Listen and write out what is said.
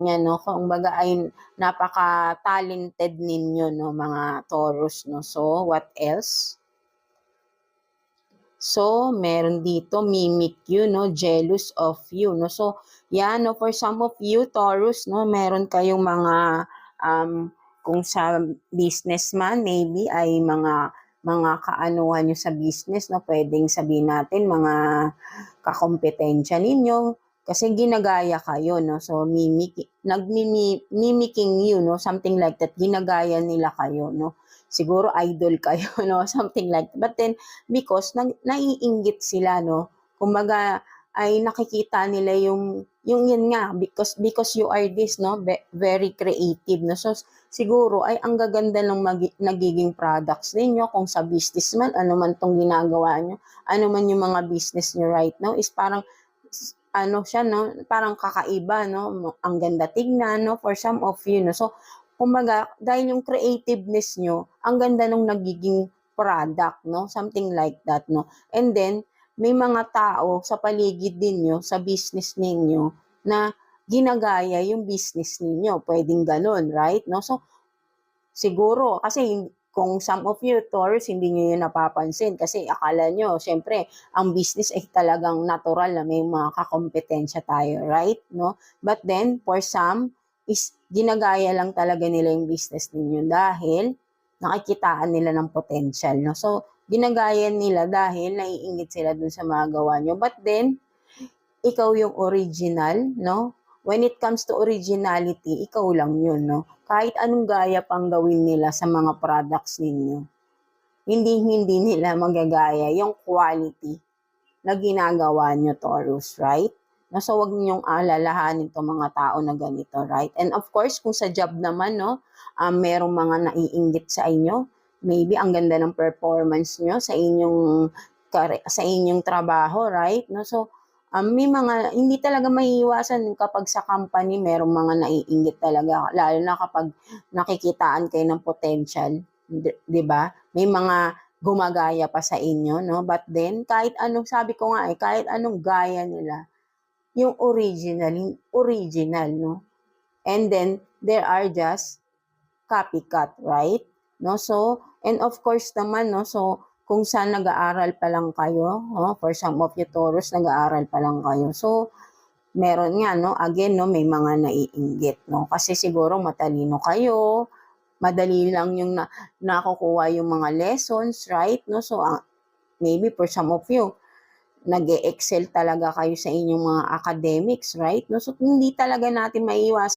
niya 'no, kumbaga ay napaka-talented ninyo 'no, mga Taurus 'no. So, what else? So, meron dito mimic you 'no, jealous of you 'no. So, 'yan 'no, for some of you Taurus 'no, meron kayong mga, kung sa business man maybe ay mga kaanuhan niyo sa business 'no, puwedeng sabihin natin mga kakumpetensya ninyo, kasi ginagaya kayo 'no. So, mimicking you 'no, something like that, ginagaya nila kayo 'no. Siguro idol kayo 'no, something like that. But then because naiinggit sila 'no, kumbaga ay nakikita nila yung yun nga, because you are this 'no, very creative 'no. So, siguro ay ang gaganda ng nagiging products ninyo kung sa business man, ano man 'tong ginagawa niyo, ano man yung mga business niyo right now is parang ano siya 'no, parang kakaiba 'no, ang ganda tignan 'no, for some of you 'no. So, kumbaga dahil yung creativeness niyo, ang ganda nung nagiging product 'no, something like that 'no. And then may mga tao sa paligid ninyo, sa business ninyo na ginagaya yung business ninyo, puwedeng gano'n, right 'no. So, siguro kasi kung some of you Taurus hindi niyo 'yun napapansin kasi akala niyo siyempre ang business ay talagang natural na may mga kakumpetensya tayo, right 'no. But then for some is ginagaya lang talaga nila yung business ninyo dahil nakikitaan nila ng potential 'no. So, ginagaya nila dahil naiinggit sila dun sa mga gawa niyo. But then ikaw yung original 'no. When it comes to originality, ikaw lang yun 'no. Kahit anong gaya pang gawin nila sa mga products ninyo, hindi nila magagaya yung quality na ginagawa niyo Taurus, right? No, so wag niyong alalahanin 'tong mga tao na ganito, right? And of course, kung sa job naman 'no, merong mga naiinggit sa inyo, maybe ang ganda ng performance niyo sa inyong trabaho, right? No, so may mga hindi talaga maiiwasan kapag sa company merong mga naiinggit talaga, lalo na kapag nakikitaan kayo ng potential, 'di ba? May mga gumagaya pa sa inyo 'no, but then kahit anong sabi ko nga, kahit anong gaya nila, yung original 'no, and then there are just copycat, right? 'No, so and of course naman 'no, so kung saan nag-aaral pa lang kayo 'no, for some of you Taurus nag-aaral pa lang kayo, so meron nga 'no, again 'no, may mga naiinggit 'no, kasi siguro matalino kayo, madali lang yung nakukuha yung mga lessons, right 'no, so maybe for some of you nag-e-excel talaga kayo sa inyong mga academics, right 'no, so hindi talaga natin maiiwasan